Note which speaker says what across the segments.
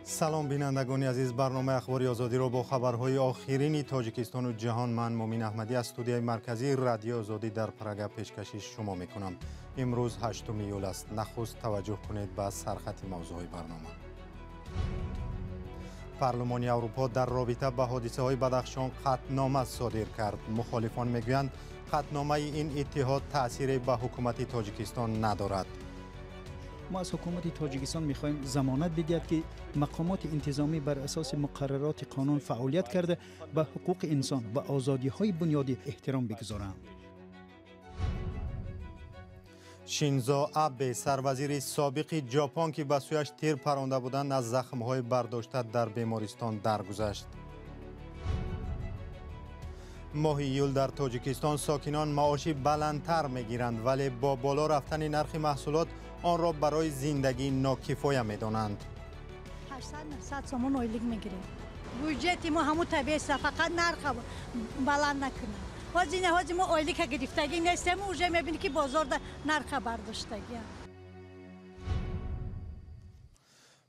Speaker 1: سلام بینندگان عزیز، برنامه اخباری آزادی را با خبرهای آخرین تاجیکستان و جهان من مومین احمدی از استودیوی مرکزی رادیو آزادی در پراگ پیشکش شما میکنم. امروز 8 ایول است. نخست توجه کنید به سرخط موضوع برنامه. پارلمان اروپا در رابطه با حادثه های بدخشان قطعنامه صادر کرد. مخالفان میگویند قطعنامه این اتحاد تأثیری به حکومت تاجیکستان ندارد.
Speaker 2: ما از حکومت تاجیکستان میخواهیم ضمانت بدهد که مقامات انتظامی بر اساس مقررات قانون فعالیت کرده به حقوق انسان و آزادی های بنیادی احترام بگذارند.
Speaker 1: شینزو آبه سروزیر سابق ژاپن که به سویش تیر پرانده بودند از زخم‌های برداشته در بیمارستان درگذشت. ماه ایول در تاجیکستان ساکنان معاشی بلندتر میگیرند ولی با بالا رفتن نرخ محصولات آن را برای زندگی ناکفایه میدانند.
Speaker 3: 800 سومون اویلیگ میگیریم. بودجه ما همون طبیعی فقط نرخ بلند نکنه. حاضی ما اویلیگ گرفتگی نیستیم اونجا میبینی که بازار در نرخ برداشتگی.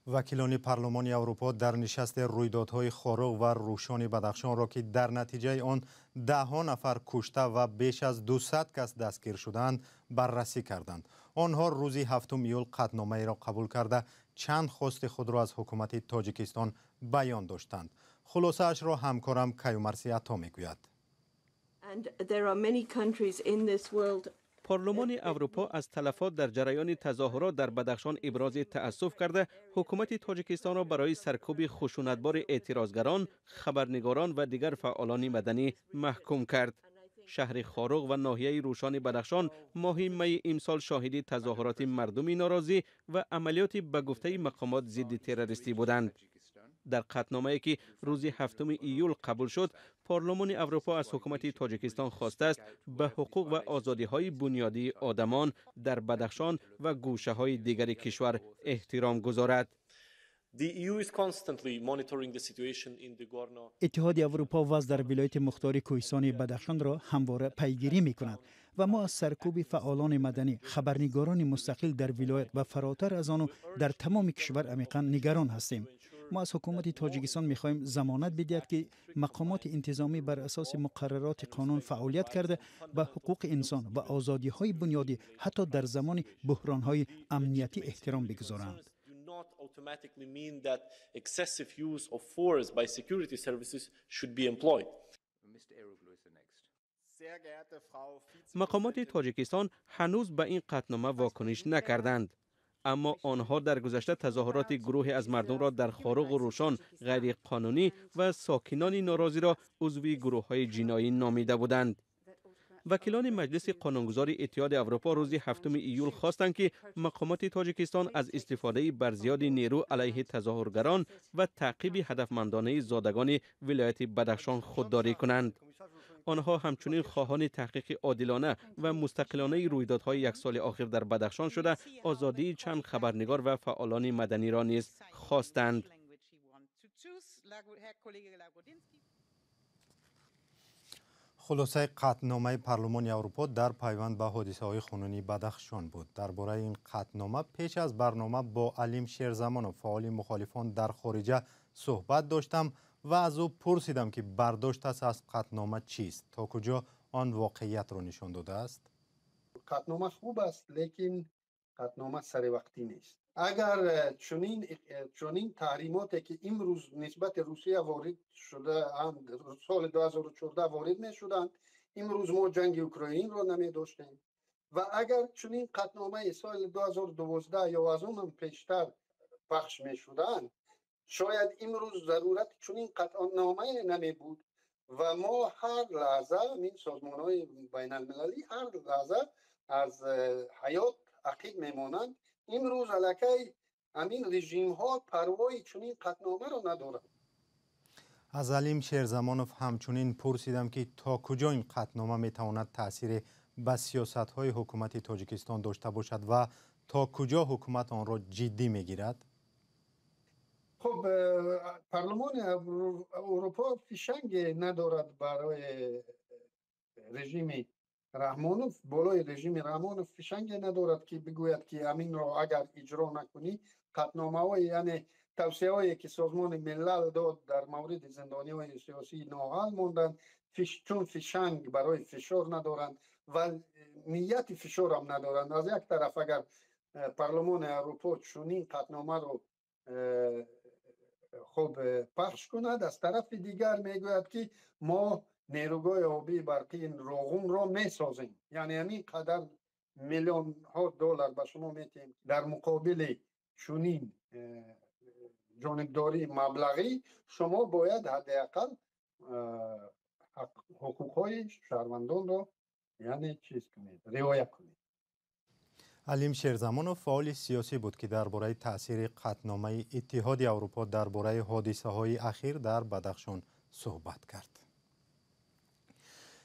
Speaker 1: وکیلان پارلمان اروپا در نشست رویدادهای خارق و روشن بدخشان را که در نتیجه آن 10 نفر کشته و بیش از 200 کس دستگیر شدند بررسی کردند. آنها روز 7 ایول قطعنامه را قبول کرده چند خواست خود را از حکومت تاجیکستان بیان داشتند. خلاصه اش را همکارم کیومرثی عطا میگوید.
Speaker 4: پارلمان اروپا از تلفات در جریان تظاهرات در بدخشان ابراز تأسف کرده حکومت تاجیکستان را برای سرکوب خشونتبار اعتراضگران، خبرنگاران و دیگر فعالان مدنی محکوم کرد. شهر خارق و ناحیه روشن بدخشان ماه می امسال شاهد تظاهرات مردمی ناراضی و عملیات به گفته مقامات ضد تروریستی بودند. در قطعنامه‌ای که روز 7 ایول قبول شد، پارلمان اروپا از حکومت تاجیکستان خواسته است به حقوق و آزادی‌های بنیادی آدمان در بدخشان و گوشه‌های دیگر کشور احترام گذارد.
Speaker 2: اتحاد اروپا وضع در ولایت مختار کوهستان بدخشان را همواره پیگیری می‌کند و ما از سرکوب فعالان مدنی، خبرنگاران مستقل در ولایت و فراتر از آن در تمام کشور عمیقاً نگران هستیم. ما از حکومت تاجیکستان می‌خواهیم ضمانت بدهد که مقامات انتظامی بر اساس مقررات قانون فعالیت کرده به حقوق انسان و آزادی‌های بنیادی حتی در زمان بحران‌های امنیتی احترام بگذارند.
Speaker 4: مقامات تاجیکستان هنوز به این قطعنامه واکنش نکردند. اما آنها در گذشته تظاهرات گروهی از مردم را در خارق و روشن غیر قانونی و ساکنان ناراضی را عضوی گروه‌های جنایی نامیده بودند. وکیلان مجلس قانونگذار اتحاد اروپا روز 7 ایول خواستند که مقامات تاجیکستان از استفاده برزیاد نیرو علیه تظاهرگران و تعقیب هدفمندانه زادگان ولایت بدخشان خودداری کنند. آنها همچنین خواهان تحقیق عادلانه و مستقلانه رویدادهای یک سال اخیر در بدخشان شده آزادی چند خبرنگار و فعالان مدنی را نیز خواستند.
Speaker 1: خلاصه قطعنامه پارلمان اروپا در پیوند به حادثه‌های خونین بدخشان بود. درباره این قطعنامه پیش از برنامه با علیم شیرزمانov فعال مخالفان در خارجه صحبت داشتم و از او پرسیدم که برداشتش از قطعنامه چیست، تا کجا آن واقعیت را نشان داده است.
Speaker 5: قطعنامه خوب است لیکن قطعنامه سر وقتی نیست. اگر چنین تحریماتی که امروز نسبت روسیه وارد شده سال 2014 وارد می شدند، امروز ما جنگ اوکراین را نمی داشتیم و اگر چنین قطعنامه سال 2012 یا از اون هم پیشتر پخش می شدند شاید امروز ضرورت چنین قطعنامه نمی بود و ما هر لحظه این سازمان های بین المللی هر لحظه از حیات عقیب میمانند. امروز علاکه همین رژیم ها پروای چنین قطعنامه را ندارند.
Speaker 1: از علیم شیرزمانov همچنین پرسیدم که تا کجا این قطعنامه میتواند تأثیر به سیاست های حکومت تاجیکستان داشته باشد و تا کجا حکومت آن را جدی میگیرد.
Speaker 5: خب پارلمان اروپا فشنگ ندارد برای رژیم رحمانوف بالای رژیم رحمانوف فشنگ ندارد که بگوید که همین را اگر اجرا نکنی قطعنامه های یعنی توصیه هایی که سازمان ملل داد در مورد زندانی های سیاسی ناحل ماندند چون فشنگ برای فشار ندارند و نیت فشار هم ندارند. از یک طرف اگر پارلمان اروپا چنین قطعنامه رو خوب پخش کند، از طرف دیگر میگوید که ما نیروگاه آبی برقی راغون را میسازیم. یعنی همین قدر میلیون ها دلار به شما میتیم در مقابل چنین جانبداری مبلغی شما باید حداقل حقوقهای شهروندان را یعنی چیز کنید، رعایت کنید.
Speaker 1: علیم شیرزمانوف فعال سیاسی بود که درباره تاثیر قطعنامه اتحاد اروپا درباره حادثه های اخیر در بدخشان صحبت کرد.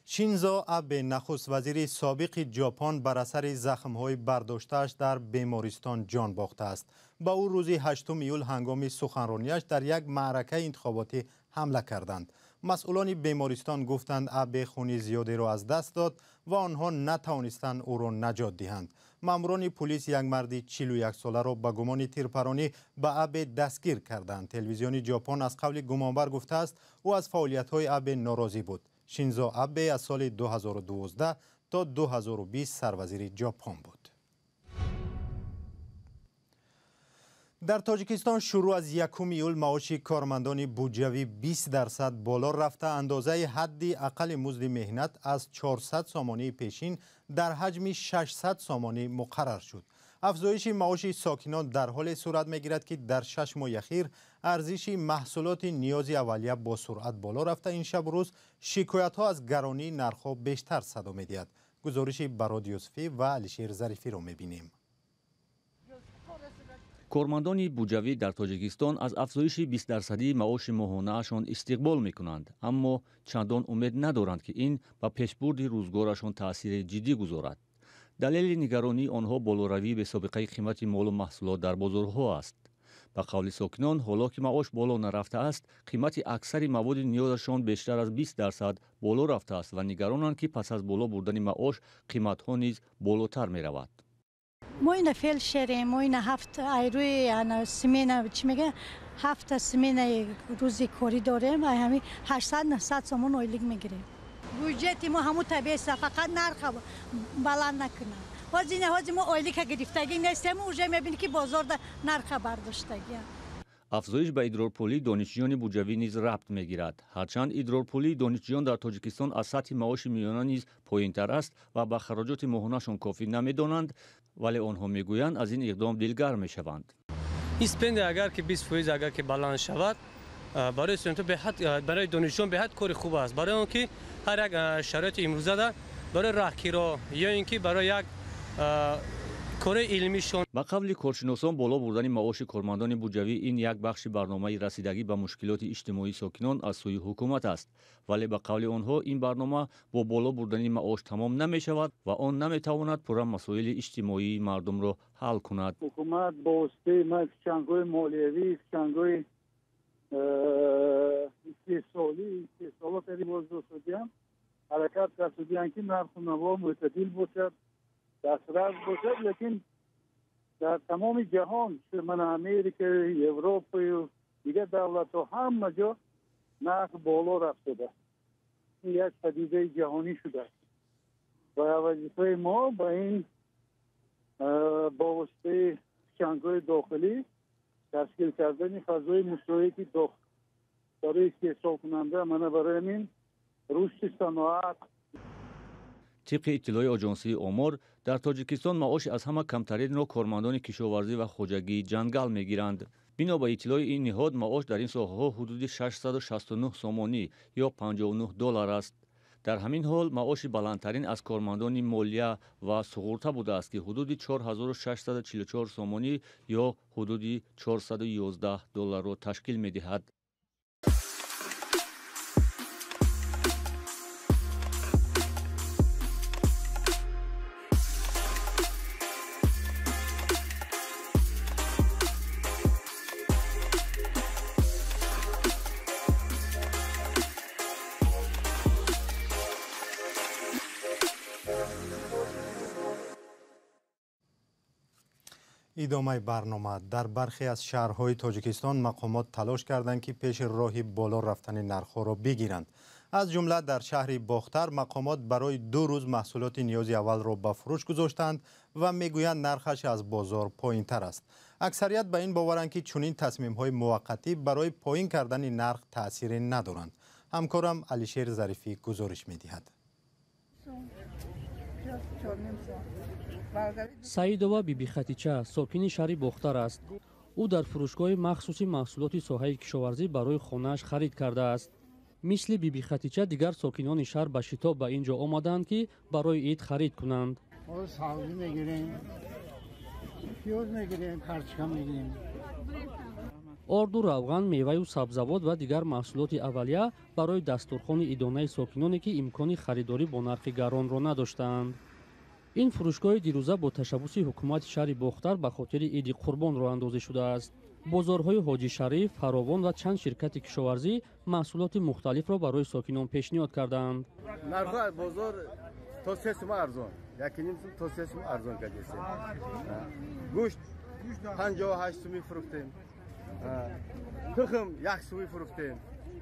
Speaker 1: شینزو آبه نخست وزیر سابق ژاپن بر اثر زخم‌های برداشته‌اش در بیمارستان جان باخته است. با او روز 8 ایول هنگام سخنرانیش در یک معرکه انتخاباتی حمله کردند. مسئولان بیمارستان گفتند آبه خون زیادی را از دست داد و آنها نتوانستند او را نجات دهند. ماموران پلیس یک مرد 41 ساله را به گمان تیرپرانی به آبه دستگیر کردند. تلویزیون ژاپن از قول گمانبر گفته است او از فعالیت‌های آبه ناراضی بود. شینزو آبه از سال 2012 تا 2020 سروزیر ژاپن بود. در تاجیکستان شروع از 1 ایول معاش کارمندان بودجوی 20% بالا رفته. اندازه حد اقل مزد مهنت از 400 سامانه پیشین در حجم 600 سامانه مقرر شد. افزایش معاش ساکنان در حال صورت می‌گیرد که در 6 ماه اخیر ارزش محصولات نیاز اولیه با سرعت بالا رفته. این شب روز شکایت‌ها از گرانی نرخ‌ها بیشتر صدا می‌دهد. گزارش براد یوسفی و علیشیر ظریفی را می‌بینیم.
Speaker 6: کارمندان بودجوی در تاجیکستان از افزایش 20% معاش ماهانه‌شان استقبال می‌کنند، اما چندان امید ندارند که این به پیشبرد روزگارشان تأثیر جدی گذارد. دلیل نگرانی آنها بالوروی به سابقه قیمت مال و محصولات در بازارها است. به قول ساکنان، حالا که معاش بالا نرفته است، قیمت اکثر مواد نیازشان بیشتر از 20% بالا رفته است و نگرانند که پس از بالا بردن معاش قیمت‌ها نیز بالاتر می‌رود.
Speaker 3: ما این فعل شریم، ما این 7 ایروی سمینه چی میگه 7 سمینه روزی کاری داریم و همین 800-900 سومون اویلیگ میگیریم. بودجه ما همون طبیعی است، فقط نرخ بلند نکنه. وزینه ما اویلیگ گرفتگی نیستیم، اونجا میبینی که بازار نرخ برداشتگی.
Speaker 6: افزایش به ادرارپولی دانشجویان بودجوی نیز ربط میگیرد. هرچند ادرارپولی دانشجویان در تاجیکستان از سطح معاش میانه نیز پایین‌تر است و به خراجات ماهانه‌شان کافی نمیدانند، ولی آنها میگویند از این اقدام دلگرم میشوند.
Speaker 7: اسپند اگر که 20% اگر که بلند شود برای استودنت به حد برای دانشجویان به حد کار خوب است، برای اینکه هر یک شرایط امروزه در برای راهگیرا یا اینکه برای یک کار علمیشون.
Speaker 6: با قبل کارشناسان بالا بردن معاش کارمندان بودجوی این یک بخش برنامه رسیدگی به مشکلات اجتماعی ساکنان از سوی حکومت است، ولی به قول آنها این برنامه با بالا بردن معاش تمام نمی شود و آن نمی تواند پورا مسائل اجتماعی مردم را حل کند.
Speaker 8: حکومت با واسطه فشنگ‌های مالیوی، فشنگ‌های استحصالات بازداشت شدیم حرکت کردن که نرخ و نوا معتدل باشد، دسترس باشد، لیکن در تمام جهان من امریکا، اروپا و دیگر دولت‌ها همه جا نرخ بالا رفته است. این یک پدیده جهانی شده است و وظیفه ما با این با واسطه فشنگ‌های داخلی تشکیل کردن فضای مشترک برای استحصال کننده من برای این رشد صنعت.
Speaker 6: طبق اطلاع آژانسی آمار در تاجیکستان معاش از همه کمترین را کارمندان کشاورزی و خوجگی جنگل میگیرند. بنا به اطلاع این نهاد معاش در این ساحه‌ها حدود 669 سامانی یا $59 است. در همین حال معاش بلندترین از کارمندان مالیه و سقورته بوده است که حدود 4644 سامانی یا حدود $411 را تشکیل می‌دهد.
Speaker 1: ادامه برنامه. در برخی از شهرهای تاجیکستان مقامات تلاش کردند که پیش راهی بالا رفتن نرخ‌ها را بگیرند. از جمله در شهر باختر مقامات برای 2 روز محصولات نیاز اول را به فروش گذاشتند و میگویند نرخش از بازار پایین‌تر است. اکثریت به این باورند که چنین تصمیم‌های موقتی برای پایین کردن نرخ تأثیری ندارند. همکارم علیشیر ظریفی گزارش می‌دهد.
Speaker 9: سعیدова بیبی خطیچه ساکن شهر باختر است. او در فروشگاه مخصوصی محصولات ساحه کشاورزی برای خانه‌اش خرید کرده است. مثل بیبی خطیچه دیگر ساکنان شهر به شتاب به اینجا آمدند که برای عید خرید کنند.
Speaker 10: سبزی میگیریم، پیاز میگیریم، پرچم میگیریم.
Speaker 9: آرد و روغن، میوه و سبزیجات و دیگر محصولات اولیه برای دسترخوان ایدانه ساکنانی که امکان خریداری با نرخ گران را نداشتند. این فروشگاه دیروزه با تشبث حکومت شهر باختر به خاطر عید قربان راه اندازی شده است. بازارهای حاجی شریف، فراوان و چند شرکت کشاورزی محصولات مختلف را برای ساکنان پیشنهاد کردند.
Speaker 11: نرخ بازار تا 3 سوم ارزان، 1.5 تا 3 سوم ارزان کردیم. گوشت 58 سوم فروختیم. تخم 1 سوم فروختیم.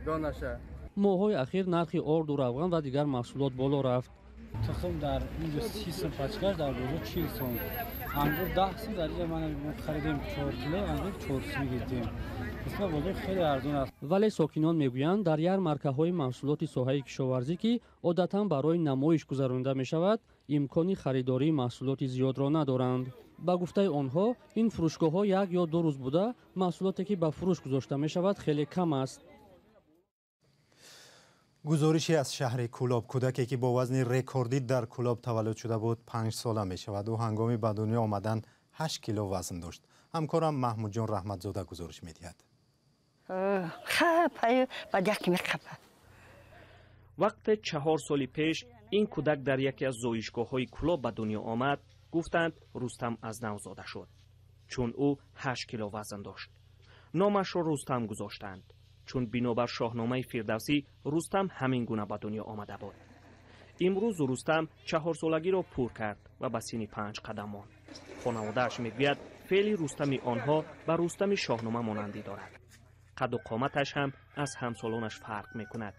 Speaker 11: دانشه.
Speaker 9: ماه‌های اخیر نرخ آرد و روغن و دیگر محصولات بالا رفت.
Speaker 10: تخم در اینجا 30 سوم پچکش، در بازار 40 سوم. انگور 10 سوم در اینجا من خریدیم 4 کیلو انگور 4 سوم گرفتیم. اسم بازار خیلی ارزان است.
Speaker 9: ولی ساکنان میگویند در یارمارکه‌های محصولات ساحه کشاورزی که عادتاً برای نمایش گذرانده می‌شود، امکان خریداری محصولات زیاد را ندارند. با گفته آنها این فروشگاه‌ها 1 یا 2 روز بوده محصولاتی که به فروش گذاشته می‌شود خیلی کم است.
Speaker 1: گزارشی از شهر کولاب. کودکی که با وزن رکوردی در کولاب تولد شده بود 5 ساله می شود و هنگامی به دنیا آمدن 8 کیلو وزن داشت. همکارم محمود جان رحمتزاده گزارش می دهد.
Speaker 12: وقت 4 سال پیش این کودک در یکی از زایشگاه‌های کولاب به دنیا آمد. گفتند رستم از نو زاده شد، چون او 8 کیلو وزن داشت. نامش را رستم گذاشتند، چون بنابر شاهنامه فردوسی رستم همین گونه به دنیا آمده بود. امروز رستم 4 سالگی را پر کرد و به سن 5 قدم ماند. خانواده‌اش میگوید فعل رستم آنها به رستم شاهنامه مانندی دارد. قد و قامتش هم از همسالانش فرق میکند.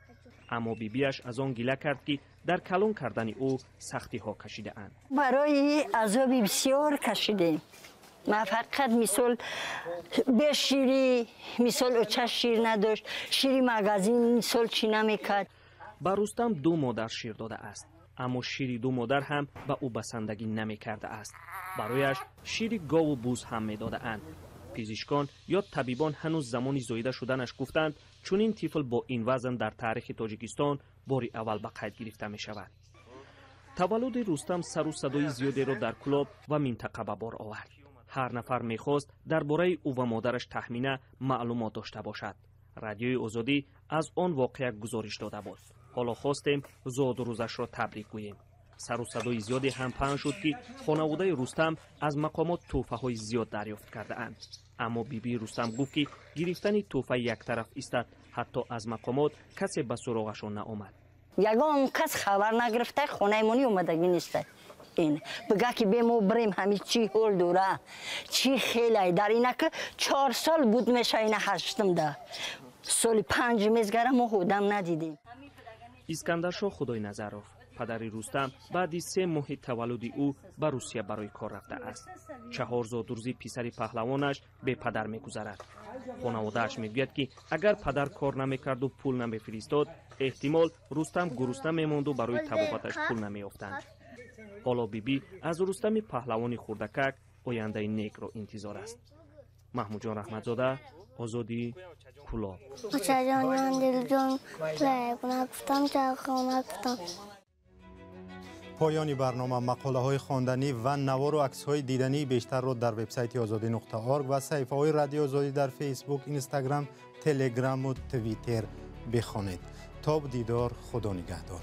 Speaker 12: اما بیبیش از آن گله کرد که در کلان کردن او سختی ها کشیده اند.
Speaker 13: برای عذاب بسیار کشیدیم. ما فقط مثال به شیری مثال اوچه شیر نداشت، شیری مغازین مثال چی نمیکرد.
Speaker 12: با رستم 2 مادر شیر داده است، اما شیری 2 مادر هم به او بسندگی نمیکرده است. برایش شیری گاو و بوز هم میداده اند. پزشکان یا طبیبان هنوز زمانی زایده شدنش گفتند چون این طفل با این وزن در تاریخ تاجیکستان باری اول به قید گرفته می شود. تولد رستم سر و صدای زیادی را در کولاب و منطقه به بار آورد. هر نفر میخواست درباره او و مادرش تخمینه معلومات داشته باشد. رادیوی آزادی از آن واقعه گزارش داده بود. حالا خواستیم زاد روزش را تبریک گوییم. سر و صدای زیادی هم پخش شد که خانواده رستم از مقامات تحفه های زیاد دریافت کرده اند. اما بیبی رستم گفت که گرفتن تحفه یک طرف است، حتی از مقامات کسی به سراغشان نآمد.
Speaker 13: یگان کس خبر نگرفته، خانه مونی اومدگی نیست. این بگه که به ما بریم همین چی هول دوره چی خیلی در اینه که 4 سال بود میشه اینه 8م ده سال 5 میزگره ما خودم ندیدیم.
Speaker 12: اسکندر شاه خدای نظروف پدر رستم بعد از 3 ماه تولد او به روسیه برای کار رفته است. 4 زادروزی پسر پهلوانش به پدر میگذرد. خانواده‌اش میگوید که اگر پدر کار نمیکرد و پول نمیفرستاد احتمال رستم گرسنه میماند و برای طبابتش پول نمیافتند. حالا بیبی از رستم پهلوانی خردکک آینده نیک را انتظار است. محمود جان رحمتزاده، آزادی، کولاب.
Speaker 14: جان دل جان گفتم گفتم.
Speaker 1: پایان برنامه. مقاله های خواندنی و نوار و عکس های دیدنی بیشتر را در وبسایت azadi.org و صفحه های رادیو آزادی در فیسبوک، اینستاگرام، تلگرام و توییتر بخوانید. تا دیدار، خدا نگهدار.